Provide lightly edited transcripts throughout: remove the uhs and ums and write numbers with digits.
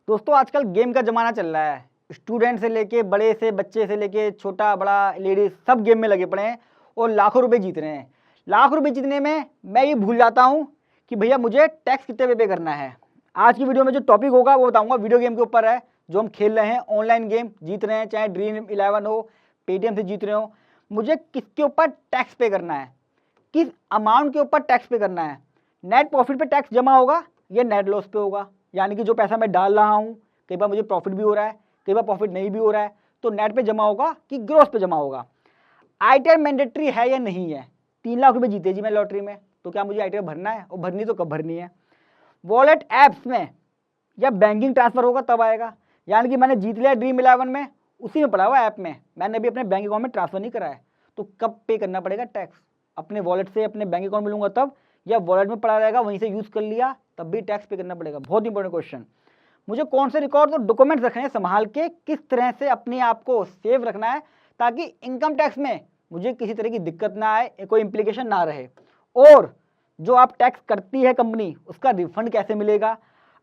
दोस्तों आजकल गेम का ज़माना चल रहा है। स्टूडेंट से लेके बड़े से बच्चे से लेके छोटा बड़ा लेडीज सब गेम में लगे पड़े हैं और लाखों रुपए जीत रहे हैं। लाख रुपए जीतने में मैं ये भूल जाता हूँ कि भैया मुझे टैक्स कितने पे करना है। आज की वीडियो में जो टॉपिक होगा वो बताऊंगा, वीडियो गेम के ऊपर है जो हम खेल रहे हैं, ऑनलाइन गेम जीत रहे हैं, चाहे ड्रीम11 हो, पेटीएम से जीत रहे हो। मुझे किसके ऊपर टैक्स पे करना है, किस अमाउंट के ऊपर टैक्स पे करना है। नेट प्रॉफिट पे टैक्स जमा होगा या नेट लॉस पे होगा, यानी कि जो पैसा मैं डाल रहा हूँ कई बार मुझे प्रॉफिट भी हो रहा है, कई बार प्रॉफिट नहीं भी हो रहा है, तो नेट पे जमा होगा कि ग्रोस पे जमा होगा। आईटीआर मैंडेटरी है या नहीं है। 3 लाख रुपए जीते जी मैं लॉटरी में, तो क्या मुझे आईटीआर भरना है, और भरनी तो कब भरनी है। वॉलेट ऐप्स में या बैंकिंग ट्रांसफर होगा तब आएगा, यानी कि मैंने जीत लिया ड्रीम11 में, उसी में पड़ा हुआ ऐप में, मैंने अभी अपने बैंक अकाउंट में ट्रांसफर नहीं करा है, तो कब पे करना पड़ेगा टैक्स। अपने वॉलेट से अपने बैंक अकाउंट में लूंगा तब, या वॉलेट में पड़ा रहेगा वहीं से यूज़ कर लिया तब भी टैक्स पे करना पड़ेगा। बहुत इंपॉर्टेंट क्वेश्चन। मुझे कौन से रिकॉर्ड और डॉक्यूमेंट्स रखने हैं संभाल के, किस तरह से अपने आप को सेव रखना है ताकि इनकम टैक्स में मुझे किसी तरह की दिक्कत ना आए, कोई इम्प्लीकेशन ना रहे। और जो आप टैक्स करती है कंपनी उसका रिफंड कैसे मिलेगा।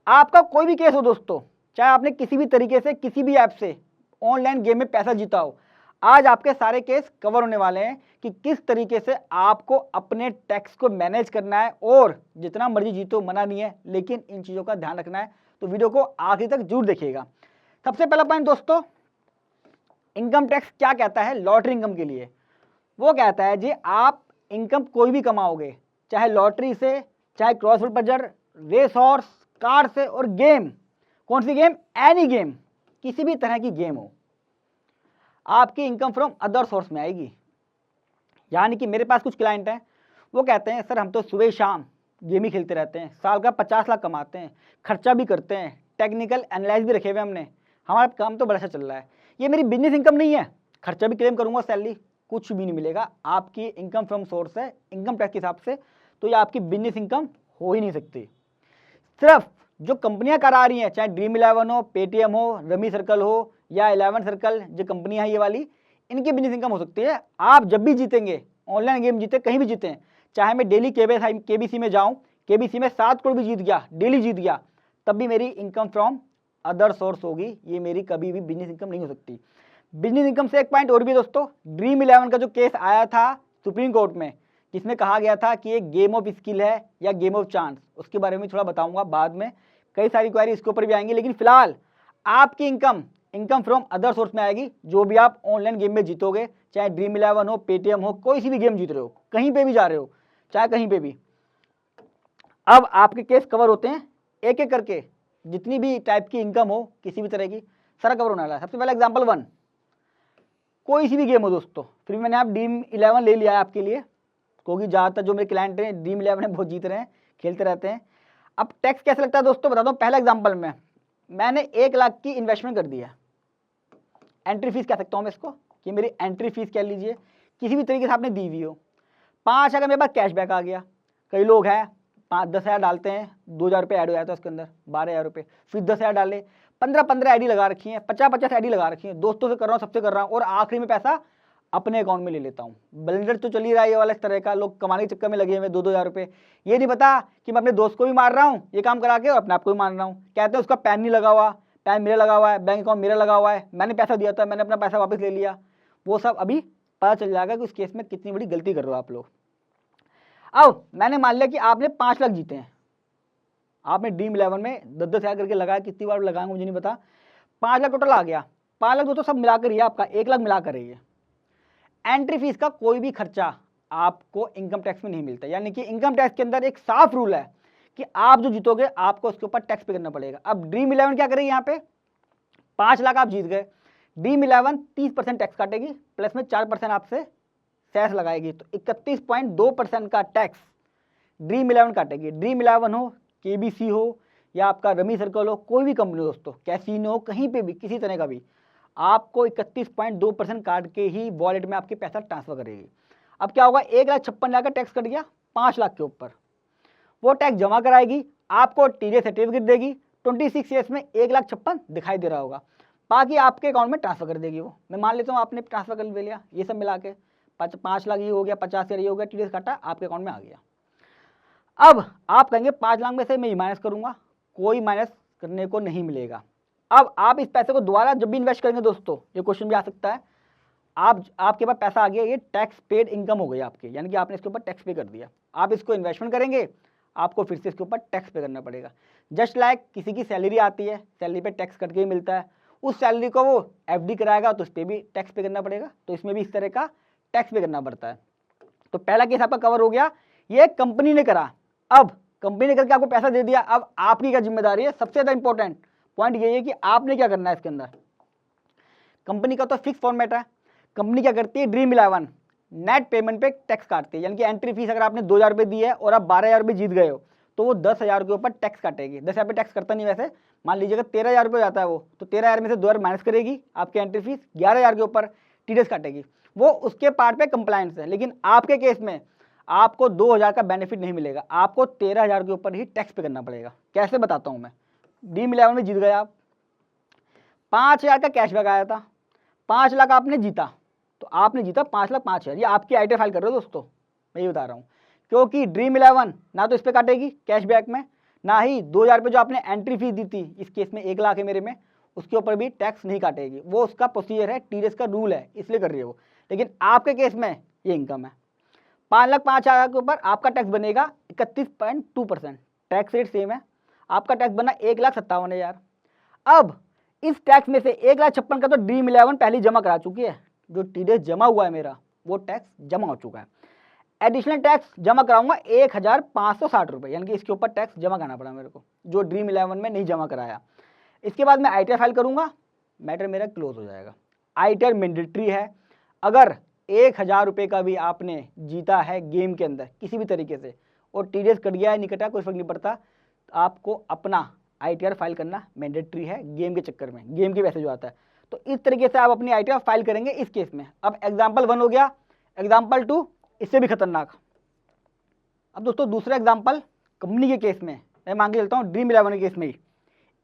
आपका कोई भी केस हो दोस्तों, चाहे आपने किसी भी तरीके से किसी भी ऐप से ऑनलाइन गेम में पैसा जीता हो, आज आपके सारे केस कवर होने वाले हैं कि किस तरीके से आपको अपने टैक्स को मैनेज करना है। और जितना मर्जी जीतो मना नहीं है, लेकिन इन चीज़ों का ध्यान रखना है, तो वीडियो को आखिर तक जरूर देखिएगा। सबसे पहला पॉइंट दोस्तों, इनकम टैक्स क्या कहता है लॉटरी इनकम के लिए। वो कहता है जी आप इनकम कोई भी कमाओगे, चाहे लॉटरी से, चाहे crossword puzzle, race horse, car से, और गेम, कौन सी गेम, एनी गेम, किसी भी तरह की गेम हो, आपकी इनकम फ्रॉम अदर सोर्स में आएगी। यानी कि मेरे पास कुछ क्लाइंट हैं, वो कहते हैं सर हम तो सुबह शाम गेम ही खेलते रहते हैं, साल का 50 लाख कमाते हैं, खर्चा भी करते हैं, टेक्निकल एनालाइज भी रखे हुए हमने, हमारा काम तो बड़ा अच्छा चल रहा है, ये मेरी बिजनेस इनकम नहीं है, खर्चा भी क्लेम करूंगा सैलरी, कुछ भी नहीं मिलेगा। आपकी इनकम फ्रॉम सोर्स है इनकम टैक्स के हिसाब से, तो ये आपकी बिजनेस इनकम हो ही नहीं सकती। सिर्फ जो कंपनियां करा रही हैं, चाहे ड्रीम11 हो, पेटीएम हो, रमी सर्कल हो, या 11 सर्कल, जो कंपनियां हैं ये वाली, इनकी बिजनेस इनकम हो सकती है। आप जब भी जीतेंगे, ऑनलाइन गेम जीते, कहीं भी जीते, चाहे मैं डेली केबीसी में जाऊं, केबीसी में 7 करोड़ भी जीत गया, डेली जीत गया, तब भी मेरी इनकम फ्रॉम अदर सोर्स होगी, ये मेरी कभी भी बिजनेस इनकम नहीं हो सकती। बिजनेस इनकम से एक पॉइंट और भी दोस्तों, ड्रीम11 का जो केस आया था सुप्रीम कोर्ट में, जिसमें कहा गया था कि एक गेम ऑफ स्किल है या गेम ऑफ चांस, उसके बारे में थोड़ा बताऊंगा बाद में, कई सारी क्वेरी इसके ऊपर भी आएंगी। लेकिन फिलहाल आपकी इनकम फ्रॉम अदर सोर्स में आएगी, जो भी आप ऑनलाइन गेम में जीतोगे, चाहे ड्रीम11 हो, पेटीएम हो, कोई सी भी गेम जीत रहे हो, कहीं पे भी जा रहे हो, चाहे कहीं पे भी। अब आपके केस कवर होते हैं एक एक करके, जितनी भी टाइप की इनकम हो किसी भी तरह की, सारा कवर होने वाला है। सबसे पहले एग्जाम्पल 1, कोई सी भी गेम हो दोस्तों, फिर मैंने आप ड्रीम11 ले लिया है आपके लिए, क्योंकि ज़्यादातर जो मेरे क्लाइंट हैं ड्रीम11 में बहुत जीत रहे हैं, खेलते रहते हैं। अब टैक्स कैसे लगता है दोस्तों बताता हूँ। पहला एग्जांपल में मैंने 1 लाख की इन्वेस्टमेंट कर दिया, एंट्री फीस कह सकता हूँ मैं इसको, कि मेरी एंट्री फीस कह लीजिए, किसी भी तरीके से आपने दी हुई हो। 5 अगर मेरे पास कैशबैक आ गया, कई लोग हैं 5-10 हज़ार डालते हैं, 2,000 रुपये ऐड हो जाता है उसके अंदर, 12,000 रुपये, फिर 10 हज़ार डाले, 15 आईडी लगा रखी है, 50 आईडी लगा रखी है, दोस्तों से कर रहा हूँ, सबसे कर रहा हूँ, और आखिरी में पैसा अपने अकाउंट में ले लेता हूँ। ब्लेंडर तो चल ही रहा है ये वाला, इस तरह का लोग कमाने के चक्कर में लगे हुए 2-2 हज़ार रुपये। ये नहीं पता कि मैं अपने दोस्त को भी मार रहा हूँ ये काम करा के, और अपने आप को भी मार रहा हूँ। कहते हैं उसका पैन नहीं लगा हुआ, पैन मेरा लगा हुआ है, बैंक अकाउंट मेरा लगा हुआ है, मैंने पैसा दिया था, मैंने अपना पैसा वापस ले लिया। वो सब अभी पता चल जाएगा कि उस केस में कितनी बड़ी गलती कर रहे हो आप लोग। अब मैंने मान लिया कि आपने 5 लाख जीते हैं, आपने ड्रीम11 में 10-10 हज़ार करके लगाया, कितनी बार लगाएंगे मुझे नहीं पता, 5 लाख टोटल आ गया। 5 लाख दोस्तों सब मिलाकर ही आपका 1 लाख मिलाकर ही है। एंट्री फीस का कोई भी खर्चा आपको इनकम टैक्स में नहीं मिलता, यानी कि इनकम टैक्स के अंदर एक साफ रूल है कि आप जो जीतोगे आपको उसके ऊपर टैक्स पे करना पड़ेगा। अब ड्रीम11 क्या करेगी, यहाँ पे 5 लाख आप जीत गए, ड्रीम11 30% टैक्स काटेगी, प्लस में 4% आपसे सेस लगाएगी, तो 31.2% का टैक्स ड्रीम11 काटेगी। ड्रीम11 हो, केबीसी हो, या आपका रमी सर्कल हो, कोई भी कंपनी हो दोस्तों, कैसीनो हो, कहीं पे भी किसी तरह का भी, आपको 31.2% काट के ही वॉलेट में आपके पैसा ट्रांसफर करेगी। अब क्या होगा, 1,56,000 का टैक्स कट गया 5 लाख के ऊपर, वो टैक्स जमा कराएगी, आपको टीडीएस सर्टिफिकेट देगी, 26 ईयर्स में 1,56,000 दिखाई दे रहा होगा, बाकी आपके अकाउंट में ट्रांसफर कर देगी वो। मैं मान लेता हूँ आपने ट्रांसफर कर लिया, ये सब मिला के 5 लाख ये हो गया, 50 हज़ार ये हो गया, टीडीएस काटा, आपके अकाउंट में आ गया। अब आप कहेंगे 5 लाख में से मैं ये माइनस करूँगा, कोई माइनस करने को नहीं मिलेगा। अब आप इस पैसे को दोबारा जब भी इन्वेस्ट करेंगे दोस्तों, ये क्वेश्चन भी आ सकता है, आपके पास पैसा आ गया, ये टैक्स पेड इनकम हो गई आपकी, यानी कि आपने इसके ऊपर टैक्स पे कर दिया। आप इसको इन्वेस्टमेंट करेंगे, आपको फिर से इसके ऊपर टैक्स पे करना पड़ेगा। जस्ट लाइक किसी की सैलरी आती है, सैलरी पे टैक्स कट के ही मिलता है, उस सैलरी को वो एफडी कराएगा तो उस पर भी टैक्स पे करना पड़ेगा, तो इसमें भी इस तरह का टैक्स पे करना पड़ता है। तो पहला केस आपका कवर हो गया, ये कंपनी ने करा। अब कंपनी ने करके आपको पैसा दे दिया, अब आपकी क्या जिम्मेदारी है? सबसे ज़्यादा इंपॉर्टेंट पॉइंट ये है कि आपने क्या करना है इसके अंदर। कंपनी का तो फिक्स फॉर्मेट है, कंपनी क्या करती है, ड्रीम इलेवन नेट पेमेंट पे टैक्स काटती है, यानी कि एंट्री फीस अगर आपने 2,000 रुपये दी है और आप 12,000 रुपये जीत गए हो, तो वो 10,000 के ऊपर टैक्स काटेगी। 10,000 पे टैक्स करता नहीं वैसे, मान लीजिएगा 13,000 रुपये जाता है वो, तो 13,000 में से 2,000 माइनस करेगी, आपकी एंट्री फीस 11,000 के ऊपर टीडीएस काटेगी। वो उसके पार्ट पे कंप्लायंस है, लेकिन आपके केस में आपको 2,000 का बेनिफिट नहीं मिलेगा, आपको 13,000 के ऊपर ही टैक्स पे करना पड़ेगा। कैसे बताता हूँ मैं। ड्रीम इलेवन में जीत गए आप, 5,000 का कैशबैक आया था, 5 लाख आपने जीता, तो आपने जीता 5 लाख 5,000। ये आपकी आईटी फाइल कर रहे हो दोस्तों, मैं ये बता रहा हूँ, क्योंकि ड्रीम इलेवन ना तो इस पर काटेगी कैशबैक में, ना ही 2,000 रुपये जो आपने एंट्री फीस दी थी, इस केस में 1 लाख है मेरे में, उसके ऊपर भी टैक्स नहीं काटेगी। वो उसका प्रोसीजर है, टीडीएस का रूल है, इसलिए कर रही है वो। लेकिन आपके केस में ये इनकम है, 5 लाख 5,000 के ऊपर आपका टैक्स बनेगा 31.2%, टैक्स रेट सेम है। आपका टैक्स बना 1,57,000। अब इस टैक्स में से 1,56,000 का तो ड्रीम इलेवन पहले जमा करा चुकी है, जो टीडीएस जमा हुआ है मेरा वो टैक्स जमा हो चुका है। एडिशनल टैक्स जमा कराऊंगा 1,560 रुपये, यानी कि इसके ऊपर टैक्स जमा करना पड़ा मेरे को, जो ड्रीम इलेवन में नहीं जमा कराया। इसके बाद मैं आईटीआर फाइल करूंगा, मैटर मेरा क्लोज हो जाएगा। आईटीआर मैंडेटरी है, अगर 1,000 रुपये का भी आपने जीता है गेम के अंदर किसी भी तरीके से और टीडीएस कट गया है नहीं कटा कोई फर्क नहीं पड़ता, आपको अपना आईटीआर फाइल करना मैंडेटरी है गेम के चक्कर में, गेम के पैसे जो आता है। तो इस तरीके से आप अपनी आईटीआर फाइल करेंगे इस केस में। अब एग्जाम्पल 1 हो गया, एग्जाम्पल 2 इससे भी खतरनाक। अब दोस्तों दूसरा एग्जाम्पल कंपनी के केस में मैं मान के चलता हूँ, ड्रीम इलेवन के केस में ही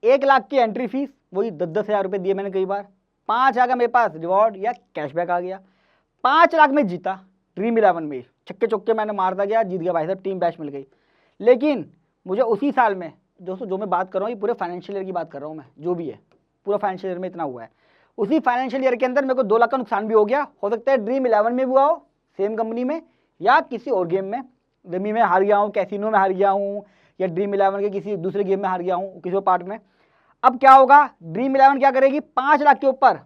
1 लाख की एंट्री फीस, वही 10,000 रुपये दिए मैंने कई बार, 5,000 का मेरे पास रिवॉर्ड या कैशबैक आ गया, 5 लाख में जीता ड्रीम इलेवन में, छक्के चौके मैंने मारता गया, जीत गया भाई साहब, टीम बैच मिल गई। लेकिन मुझे उसी साल में दोस्तों जो मैं बात कर रहा हूँ, ये पूरे फाइनेंशियल ईयर की बात कर रहा हूँ मैं, जो भी है पूरा फाइनेंशियल ईयर में इतना हुआ है, उसी फाइनेंशियल ईयर के अंदर मेरे को 2 लाख का नुकसान भी हो गया। हो सकता है ड्रीम इलेवन में भी हुआ हो, सेम कंपनी में, या किसी और गेम में, रमी में हार गया हूँ, कैसीनो में हार गया हूँ, या ड्रीम इलेवन के किसी दूसरे गेम में हार गया हूँ किसी और पार्ट में। अब क्या होगा, ड्रीम इलेवन क्या करेगी, 5 लाख के ऊपर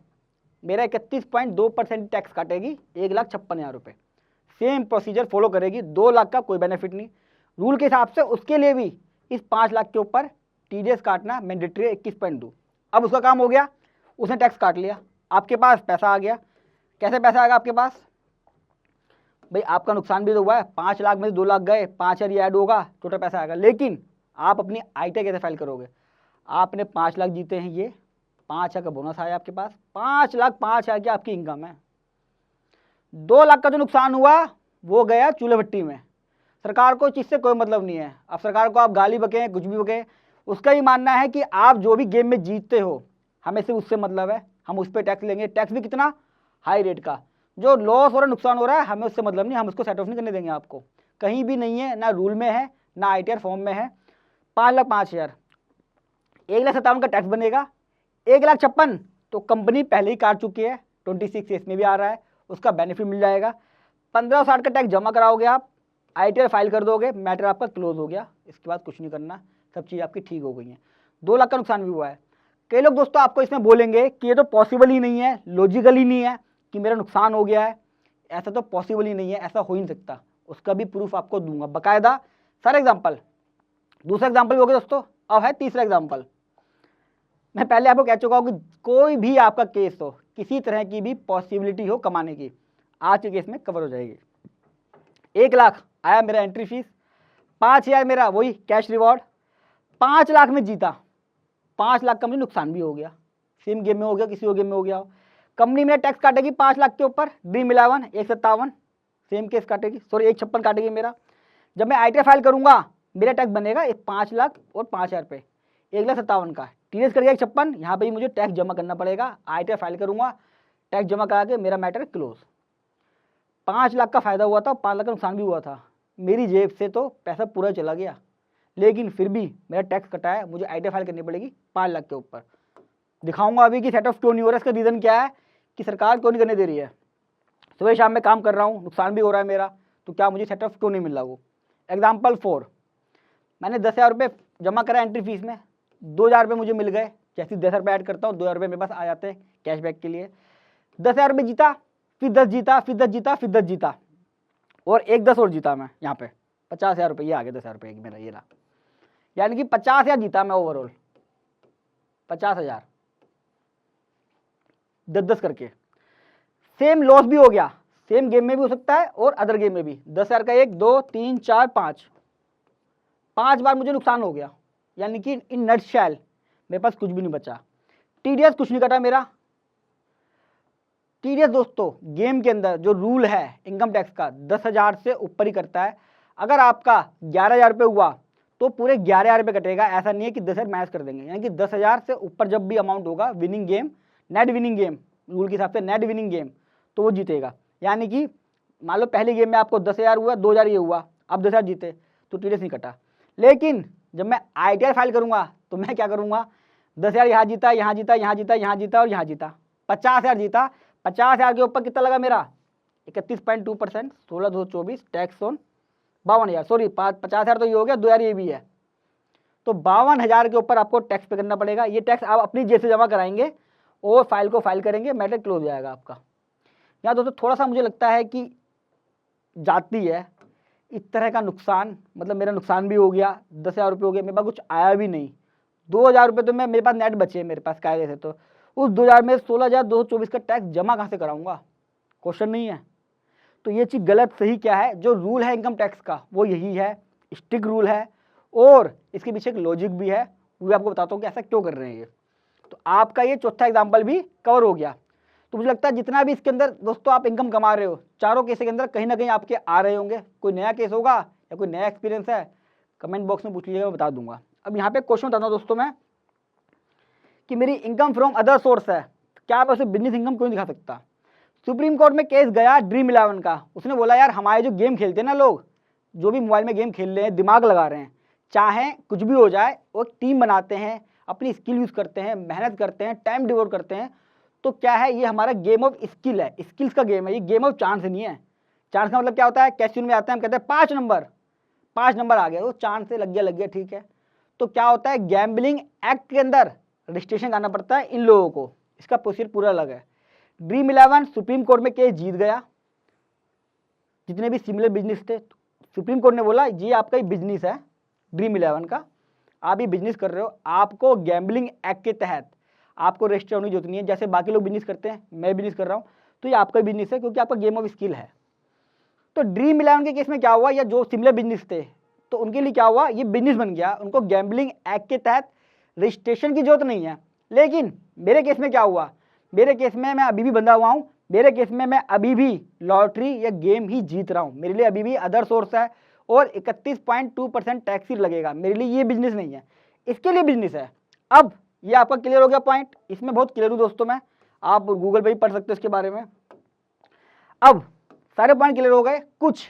मेरा 31.2% टैक्स काटेगी, 1,56,000 रुपये। सेम प्रोसीजर फॉलो करेगी, 2 लाख का कोई बेनिफिट नहीं रूल के हिसाब से, उसके लिए भी इस 5 लाख के ऊपर टीडीएस काटना मैंडेटरी 21.2। अब उसका काम हो गया, उसने टैक्स काट लिया, आपके पास पैसा आ गया। कैसे पैसा आएगा आपके पास, भाई आपका नुकसान भी तो हुआ है, 5 लाख में से 2 लाख गए, 5,000 ये ऐड होगा, टोटल पैसा आएगा। लेकिन आप अपनी आईटीआर कैसे फाइल करोगे, आपने 5 लाख जीते हैं, ये 5,000 का बोनस आया आपके पास, 5 लाख 5,000 की आपकी इनकम है। 2 लाख का जो नुकसान हुआ वो गया चूल्हे भट्टी में, सरकार को चीज़ से कोई मतलब नहीं है। अब सरकार को आप गाली बकें कुछ भी बकें, उसका ही मानना है कि आप जो भी गेम में जीतते हो हमें सिर्फ उससे मतलब है, हम उस पर टैक्स लेंगे, टैक्स भी कितना हाई रेट का। जो लॉस हो रहा है नुकसान हो रहा है हमें उससे मतलब नहीं, हम उसको सेट ऑफ नहीं करने देंगे आपको, कहीं भी नहीं है, ना रूल में है ना आईटीआर फॉर्म में है। 5 लाख 5,000, 1,57,000 का टैक्स बनेगा, 1,56,000 तो कंपनी पहले ही काट चुकी है, 26 इसमें भी आ रहा है, उसका बेनिफिट मिल जाएगा। 1560 का टैक्स जमा कराओगे आप, आईटीआर फाइल कर दोगे, मैटर आपका क्लोज हो गया। इसके बाद कुछ नहीं करना, सब चीज़ आपकी ठीक हो गई है। 2 लाख का नुकसान भी हुआ है। कई लोग दोस्तों आपको इसमें बोलेंगे कि ये तो पॉसिबल ही नहीं है, लॉजिकल ही नहीं है कि मेरा नुकसान हो गया है, ऐसा तो पॉसिबल ही नहीं है, ऐसा हो ही नहीं सकता। उसका भी प्रूफ आपको दूंगा बाकायदा, सारे एग्जाम्पल। दूसरा एग्जाम्पल भी हो गया दोस्तों, अब है तीसरा एग्जाम्पल। मैं पहले आपको कह चुका हूँ कि कोई भी आपका केस हो, किसी तरह की भी पॉसिबिलिटी हो कमाने की, आज के केस में कवर हो जाएगी। 1 लाख आया मेरा एंट्री फीस, 5,000 मेरा वही कैश रिवॉर्ड, 5 लाख में जीता, 5 लाख का मुझे नुकसान भी हो गया, सेम गेम में हो गया किसी और गेम में हो गया हो। कंपनी में टैक्स काटेगी 5 लाख के ऊपर, ड्रीम इलेवन 1,57,000 सेम केस काटेगी, सॉरी 1,56,000 काटेगी मेरा। जब मैं आईटीआर फाइल करूंगा मेरा टैक्स बनेगा 5 लाख और 5,000 रुपये, 1,57,000 का टीडीएस करेगा 1,56,000, यहाँ पे मुझे टैक्स जमा करना पड़ेगा। आईटीआर फाइल करूंगा, टैक्स जमा करा के मेरा मैटर क्लोज। 5 लाख का फायदा हुआ था, 5 लाख का नुकसान भी हुआ था, मेरी जेब से तो पैसा पूरा चला गया, लेकिन फिर भी मेरा टैक्स कटा है, मुझे आईटीआर फाइल करनी पड़ेगी 5 लाख के ऊपर। दिखाऊंगा अभी कि सेट ऑफ क्यों नहीं हो रहा है। इसका रीज़न क्या है कि सरकार क्यों नहीं करने दे रही है। सुबह शाम में काम कर रहा हूँ, नुकसान भी हो रहा है मेरा, तो क्या मुझे सेट ऑफ क्यों नहीं मिल रहा वो। एग्जाम्पल 4, मैंने 10,000 रुपये जमा करा एंट्री फीस में, 2,000 रुपये मुझे मिल गए। जैसे 10,000 रुपये ऐड करता हूँ 2,000 रुपये मेरे पास आ जाते हैं कैशबैक के लिए। 10,000 रुपये जीता, फिर 10 जीता, फिर 10 जीता, फिर 10 जीता, और एक 10 और जीता मैं यहाँ पे 50,000 रुपये। ये आ गया 10,000 रुपये मेरा, ये रहा। यानी कि 50,000 जीता मैं ओवरऑल, 50,000 10-10 करके। सेम लॉस भी हो गया, सेम गेम में भी हो सकता है और अदर गेम में भी। 10,000 का 1 2 3 4 5 बार मुझे नुकसान हो गया। यानी कि इन नटशेल मेरे पास कुछ भी नहीं बचा। टीडीएस कुछ नहीं कटा मेरा। टीडीएस दोस्तों गेम के अंदर जो रूल है इनकम टैक्स का 10,000 से ऊपर ही करता है। अगर आपका 11,000 रुपये हुआ तो पूरे 11,000 रुपये कटेगा। ऐसा नहीं है कि 10,000 माइनस कर देंगे। यानी कि 10,000 से ऊपर जब भी अमाउंट होगा winning game, net winning game rule के हिसाब से, नेट विनिंग गेम, तो वो जीतेगा। यानी कि मान लो पहले गेम में आपको 10,000 हुआ, 2,000 ये हुआ, अब 10,000 जीते तो टीडीएस नहीं कटा। लेकिन जब मैं आईटीआर फाइल करूंगा तो मैं क्या करूंगा, 10,000 यहाँ जीता, यहाँ जीता, यहाँ जीता, यहाँ जीता और यहाँ जीता, 50,000 जीता। 50,000 के ऊपर कितना लगा मेरा 31.2%, 16,224 टैक्स ऑन 52,000, सॉरी 50,000 तो ये हो गया, 2,000 ये भी है, तो 52,000 के ऊपर आपको टैक्स पे करना पड़ेगा। ये टैक्स आप अपनी जेब से जमा कराएंगे और फाइल को फाइल करेंगे, मैटर क्लोज हो जाएगा आपका। यहाँ दोस्तों थोड़ा सा मुझे लगता है कि जाती है इस तरह का नुकसान, मतलब मेरा नुकसान भी हो गया, 10,000 रुपये हो गया, मेरे पास कुछ आया भी नहीं। 2,000 रुपये तो मेरे पास नेट बचे मेरे पास कायदे से, तो उस 2,000 में 16,224 का टैक्स जमा कहाँ से कराऊंगा, क्वेश्चन नहीं है। तो ये चीज़ गलत सही क्या है, जो रूल है इनकम टैक्स का वो यही है, स्ट्रिक्ट रूल है, और इसके पीछे एक लॉजिक भी है, वो भी आपको बताता हूँ कि ऐसा क्यों कर रहे हैं ये। तो आपका ये चौथा एग्जाम्पल भी कवर हो गया। तो मुझे लगता है जितना भी इसके अंदर दोस्तों आप इनकम कमा रहे हो, चारों केस के अंदर कहीं ना कहीं आपके आ रहे होंगे। कोई नया केस होगा या कोई नया एक्सपीरियंस है, कमेंट बॉक्स में पूछ लीजिएगा, मैं बता दूंगा। अब यहाँ पे क्वेश्चन बताता हूँ दोस्तों मैं कि मेरी इनकम फ्रॉम अदर सोर्स है, क्या आप उसे बिजनेस इनकम क्यों दिखा सकता। सुप्रीम कोर्ट में केस गया ड्रीम 11 का। उसने बोला यार हमारे जो गेम खेलते हैं ना लोग, जो भी मोबाइल में गेम खेल रहे हैं, दिमाग लगा रहे हैं, चाहे कुछ भी हो जाए, वो टीम बनाते हैं, अपनी स्किल यूज़ करते हैं, मेहनत करते हैं, टाइम डिवोट करते हैं, तो क्या है ये हमारा गेम ऑफ स्किल है, स्किल्स का गेम है, ये गेम ऑफ चांस नहीं है। चांस का मतलब क्या होता है, कैसीनो में आते हैं हम कहते हैं 5 नंबर आ गया, वो चांस से लग गया ठीक है। तो क्या होता है गैम्बलिंग एक्ट के अंदर रजिस्ट्रेशन करना पड़ता है इन लोगों को, इसका प्रोसीजर पूरा अलग है। ड्रीम 11 सुप्रीम कोर्ट में केस जीत गया। जितने भी सिमिलर बिजनेस थे, सुप्रीम कोर्ट ने बोला ये आपका ही बिजनेस है ड्रीम 11 का, आप ही बिजनेस कर रहे हो, आपको गैम्बलिंग एक्ट के तहत आपको रजिस्टर होने की जरूरत नहीं है। जैसे बाकी लोग बिजनेस करते हैं, मैं बिजनेस कर रहा हूँ, तो ये आपका बिजनेस है क्योंकि आपका गेम ऑफ स्किल है। तो ड्रीम 11 के केस में क्या हुआ, या जो सिमिलर बिजनेस थे तो उनके लिए क्या हुआ, ये बिजनेस बन गया, उनको गैम्बलिंग एक्ट के तहत रजिस्ट्रेशन की जरूरत नहीं है। लेकिन मेरे केस में क्या हुआ, मेरे केस में मैं अभी भी बंधा हुआ हूँ, मेरे केस में मैं अभी भी लॉटरी या गेम ही जीत रहा हूँ, मेरे लिए अभी भी अदर सोर्स है और 31.2% टैक्स ही लगेगा, मेरे लिए ये बिजनेस नहीं है, इसके लिए बिजनेस है। अब ये आपका क्लियर हो गया पॉइंट, इसमें बहुत क्लियर हूँ दोस्तों मैं, आप गूगल पे भी पढ़ सकते हो इसके बारे में। अब सारे पॉइंट क्लियर हो गए। कुछ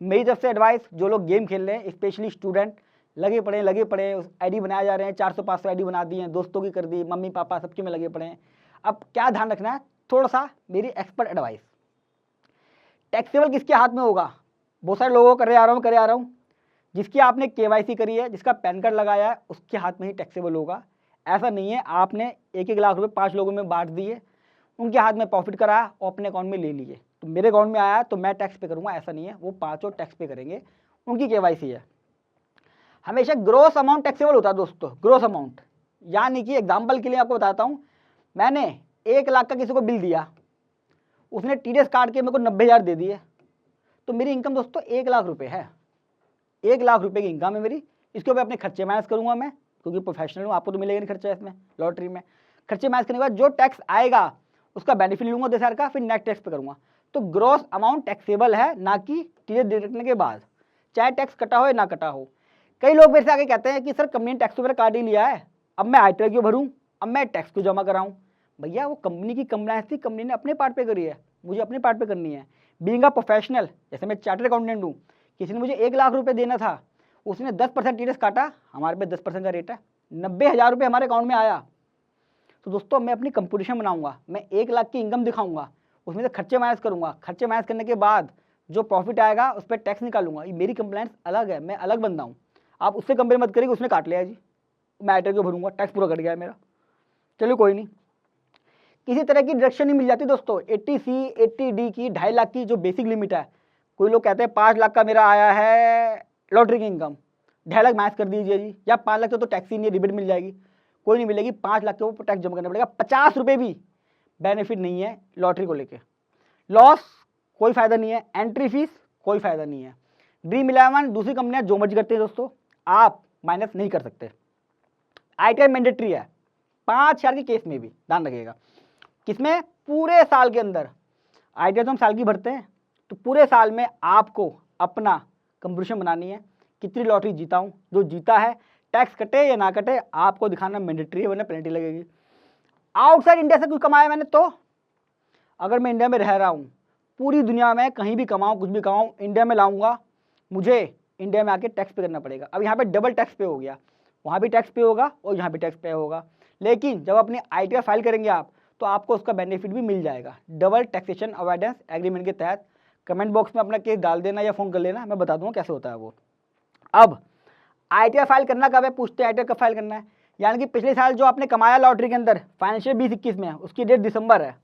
मेरी तरफ से एडवाइस, जो लोग गेम खेल रहे हैं स्पेशली स्टूडेंट, लगे पड़े आईडी बनाए जा रहे हैं, 400-500 आईडी बना दी हैं, दोस्तों की कर दी, मम्मी पापा सबके में लगे पड़े हैं। अब क्या ध्यान रखना है, थोड़ा सा मेरी एक्सपर्ट एडवाइस, टैक्सेबल किसके हाथ में होगा, बहुत सारे लोगों को करे आ रहा हूँ, जिसकी आपने केवाईसी करी है, जिसका पैन कार्ड लगाया है, उसके हाथ में ही टैक्सेबल होगा। ऐसा नहीं है आपने 1-1 लाख रुपए 5 लोगों में बांट दिए, उनके हाथ में प्रॉफिट कराया और अपने अकाउंट में ले लिए, तो मेरे अकाउंट में आया तो मैं टैक्स पे करूँगा, ऐसा नहीं है। वो 5 टैक्स पे करेंगे, उनकी केवाईसी है। हमेशा ग्रोस अमाउंट टैक्सेबल होता है दोस्तों, ग्रोस अमाउंट। यानी कि एग्जाम्पल के लिए आपको बताता हूँ, मैंने 1 लाख का किसी को बिल दिया, उसने टीडीएस काट के मेरे को 90,000 दे दिए, तो मेरी इनकम दोस्तों 1 लाख रुपए है, 1 लाख रुपए की इनकम है मेरी। इसके ऊपर अपने खर्चे मैनेज करूंगा मैं, क्योंकि प्रोफेशनल हूँ, आपको तो मिलेगा नहीं खर्चा इसमें, लॉटरी में। खर्चे मैनेज करने के बाद जो टैक्स आएगा उसका बेनिफिट लूंगा 10,000 का, फिर नेट टैक्स पे करूंगा। तो ग्रॉस अमाउंट टैक्सेबल है, ना कि टीडीएस डिडक्टने के बाद, चाहे टैक्स कटा हो या ना कटा हो। कई लोग मेरे से आगे कहते हैं कि सर कंपनी ने टैक्स वगैरह काट ही लिया है, अब मैं आईटीआर क्यों भरूँ, अब मैं टैक्स क्यों जमा कराऊँ। भैया वो कंपनी की कंप्लायंस थी, कंपनी ने अपने पार्ट पे करी है, मुझे अपने पार्ट पे करनी है। बीइंग अ प्रोफेशनल, जैसे मैं चार्टर्ड अकाउंटेंट हूँ, किसी ने मुझे 1 लाख रुपए देना था, उसने 10% टीडीएस काटा, हमारे पे 10% का रेट है, 90,000 रुपये हमारे अकाउंट में आया। तो दोस्तों मैं अपनी कंपटीशन बनाऊंगा, मैं 1 लाख की इनकम दिखाऊंगा, उसमें से खर्चे माइनस करूंगा, खर्चे माइनस करने के बाद जो प्रॉफिट आएगा उस पर टैक्स निकालूंगा। ये मेरी कंप्लायंस अलग है, मैं अलग बंदा हूँ। आप उससे कंपेयर मत करिए, उसने काट लिया जी, मैं आईटीआर को भरूंगा, टैक्स पूरा कट गया है मेरा। चलिए कोई नहीं, किसी तरह की डिडक्शन नहीं मिल जाती दोस्तों। 80C 80D की 2.5 लाख की जो बेसिक लिमिट है, कोई लोग कहते हैं 5 लाख का मेरा आया है लॉटरी की इनकम, 2.5 लाख माइनस कर दीजिए जी, या 5 लाख तो टैक्स ही नहीं, रिबेट मिल जाएगी, कोई नहीं मिलेगी। 5 लाख के ऊपर टैक्स जमा करना पड़ेगा, 50 रुपये भी बेनिफिट नहीं है लॉटरी को लेके। लॉस कोई फायदा नहीं है, एंट्री फीस कोई फायदा नहीं है। ड्रीम 11 दूसरी कंपनियां जो मर्जी करते हैं दोस्तों, आप माइनस नहीं कर सकते। आईटीआर मैंडेटरी है 5,000 के केस में भी, ध्यान रखिएगा। किसमें? पूरे साल के अंदर। आईटीआर तो हम साल की भरते हैं, तो पूरे साल में आपको अपना कंपटीशन बनानी है, कितनी लॉटरी जीता हूँ, जो जीता है टैक्स कटे या ना कटे आपको दिखाना मैंडेटरी है, वरना पेनल्टी लगेगी। आउटसाइड इंडिया से कुछ कमाया मैंने तो, अगर मैं इंडिया में रह रहा हूँ, पूरी दुनिया में कहीं भी कमाऊँ, कुछ भी कमाऊँ, इंडिया में लाऊंगा, मुझे इंडिया में आके टैक्स पे करना पड़ेगा। अब यहाँ पे डबल टैक्स पे हो गया, वहाँ भी टैक्स पे होगा और यहाँ भी टैक्स पे होगा। लेकिन जब अपनी आईटीआर फाइल करेंगे आप, तो आपको उसका बेनिफिट भी मिल जाएगा डबल टैक्सेशन अवॉइडेंस एग्रीमेंट के तहत। कमेंट बॉक्स में अपना केस डाल देना या फ़ोन कर लेना, मैं बता दूंगा कैसे होता है वो। अब आईटीआर फाइल करना कब है, पूछते हैं आईटीआर कब फाइल करना है। यानी कि पिछले साल जो आपने कमाया लॉटरी के अंदर, फाइनेंशियल 2021 में, उसकी डेट दिसंबर है,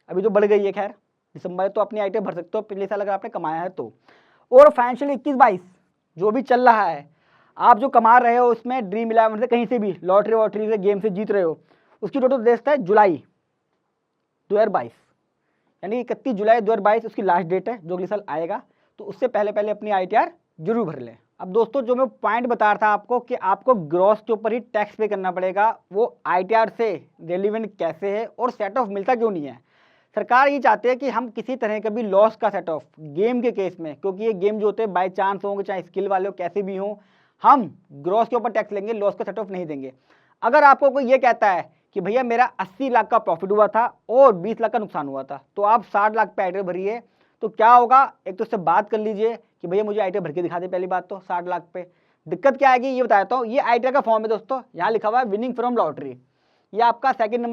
अभी तो बढ़ गई है, खैर दिसंबर, तो अपनी आईटीआर भर सकते हो पिछले साल अगर आपने कमाया है तो। और फाइनेंशियल 21-22 जो भी चल रहा है, आप जो कमा रहे हो उसमें ड्रीम 11 से कहीं से भी लॉटरी वॉटरी से गेम से जीत रहे हो, उसकी टोटल डेट है जुलाई 2022, यानी 31 जुलाई 2022 उसकी लास्ट डेट है, जो अगले साल आएगा। तो उससे पहले पहले अपनी आईटीआर जरूर भर लें। अब दोस्तों जो मैं पॉइंट बता रहा था आपको कि आपको ग्रॉस के ऊपर ही टैक्स पे करना पड़ेगा, वो आईटीआर से रेलिवेंट कैसे है और सेट ऑफ मिलता क्यों नहीं है। सरकार ये चाहती है कि हम किसी तरह का भी लॉस का सेट ऑफ गेम के केस में, क्योंकि ये गेम जो होते हैं बाई चांस होंगे, चाहे स्किल वाले हो कैसे भी हों, हम ग्रॉस के ऊपर टैक्स लेंगे, लॉस का सेट ऑफ नहीं देंगे। अगर आपको कोई ये कहता है कि भैया मेरा 80 लाख का प्रॉफिट हुआ था और 20 लाख का नुकसान हुआ था, तो आप 60 लाख पे आईटीआर भरिए, तो क्या होगा, एक तो उससे बात कर लीजिए कि भैया मुझे आईटीआर भर के दिखा दे, पहली बात तो 60 लाख पे। दिक्कत क्या आएगी ये बताता हूँ, ये आईटीआर का फॉर्म है दोस्तों, यहाँ लिखा हुआ है विनिंग फ्रॉम लॉटरी, ये आपका सेकंड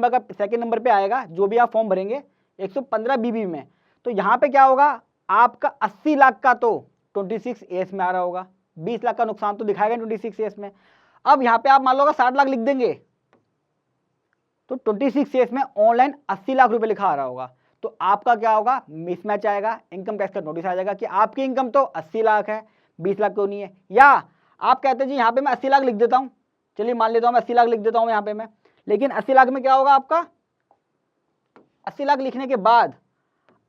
नंबर पे आएगा जो भी आप फॉर्म भरेंगे 115 BB में। तो यहाँ पे क्या होगा, आपका 80 लाख का तो 26A में आ रहा होगा, 20 लाख का नुकसान तो दिखाएगा 26A में। अब यहाँ पे आप मान लो 60 लाख लिख देंगे, तो 26A में ऑनलाइन 80 लाख रुपए लिखा आ रहा होगा, तो आपका क्या होगा, मिसमैच आएगा, इनकम टैक्स का नोटिस आ जाएगा कि आपकी इनकम तो 80 लाख है, 20 लाख क्यों नहीं है। या आप कहते हैं जी यहाँ पे मैं 80 लाख लिख देता हूँ, चलिए मान लेता हूँ मैं 80 लाख लिख देता हूँ यहाँ पे मैं, लेकिन 80 लाख में क्या होगा, आपका 80 लाख लिखने के बाद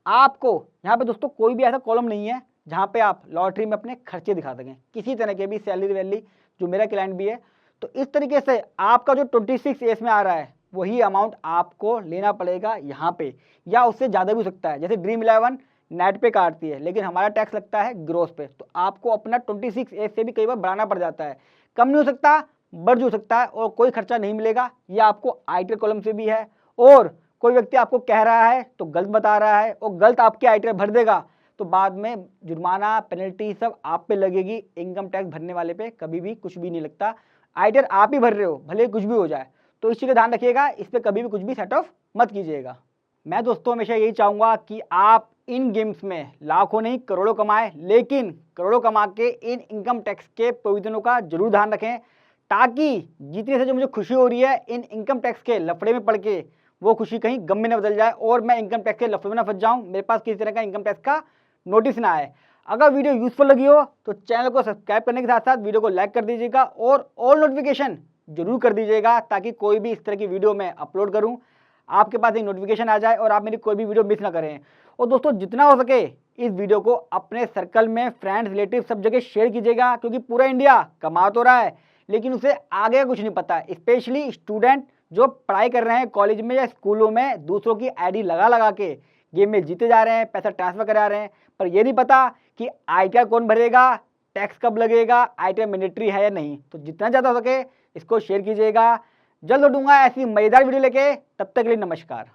आपको यहाँ पे दोस्तों कोई भी ऐसा कॉलम नहीं है जहाँ पे आप लॉटरी में अपने खर्चे दिखा सकें, किसी तरह के भी सैलरी वैली, जो मेरा क्लाइंट भी है। तो इस तरीके से आपका जो 26A में आ रहा है वही अमाउंट आपको लेना पड़ेगा यहाँ पे, या उससे ज़्यादा भी हो सकता है। जैसे ड्रीम 11 नेट पे काटती है, लेकिन हमारा टैक्स लगता है ग्रोस पे, तो आपको अपना 26A से भी कई बार बढ़ाना पड़ जाता है, कम नहीं हो सकता, बढ़ जो सकता है, और कोई खर्चा नहीं मिलेगा। ये आपको आईटीआर कॉलम से भी है, और कोई व्यक्ति आपको कह रहा है तो गलत बता रहा है और गलत आपके आईटीआर भर देगा, तो बाद में जुर्माना पेनल्टी सब आप पे लगेगी। इनकम टैक्स भरने वाले पे कभी भी कुछ भी नहीं लगता, आईटीआर आप ही भर रहे हो, भले कुछ भी हो जाए। तो इस चीज़ का ध्यान रखिएगा, इस पर कभी भी कुछ भी सेट ऑफ मत कीजिएगा। मैं दोस्तों हमेशा यही चाहूँगा कि आप इन गेम्स में लाखों नहीं करोड़ों कमाएं, लेकिन करोड़ों कमा के इन इनकम टैक्स के प्रोविजनों का जरूर ध्यान रखें, ताकि जीतने से जो मुझे खुशी हो रही है इन इनकम टैक्स के लफड़े में पड़ के, वो खुशी कहीं गम में न बदल जाए और मैं इनकम टैक्स के लफड़े में ना फंस जाऊं, मेरे पास किसी तरह का इनकम टैक्स का नोटिस ना आए। अगर वीडियो यूजफुल लगी हो तो चैनल को सब्सक्राइब करने के साथ साथ वीडियो को लाइक कर दीजिएगा और ऑल नोटिफिकेशन जरूर कर दीजिएगा, ताकि कोई भी इस तरह की वीडियो मैं अपलोड करूं आपके पास एक नोटिफिकेशन आ जाए और आप मेरी कोई भी वीडियो मिस ना करें। और दोस्तों जितना हो सके इस वीडियो को अपने सर्कल में, फ्रेंड्स, रिलेटिव सब जगह शेयर कीजिएगा, क्योंकि पूरा इंडिया कमा तो रहा है लेकिन उसे आगे कुछ नहीं पता, स्पेशली स्टूडेंट जो पढ़ाई कर रहे हैं कॉलेज में या स्कूलों में, दूसरों की आईडी लगा के गेम में जीते जा रहे हैं, पैसा ट्रांसफर करा रहे हैं, पर ये नहीं पता कि आईटीआर कौन भरेगा, टैक्स कब लगेगा, आईटीआर मैंडेटरी है या नहीं। तो जितना ज़्यादा हो सके इसको शेयर कीजिएगा। जल्द लौटूंगा ऐसी मज़ेदार वीडियो लेके, तब तक के लिए नमस्कार।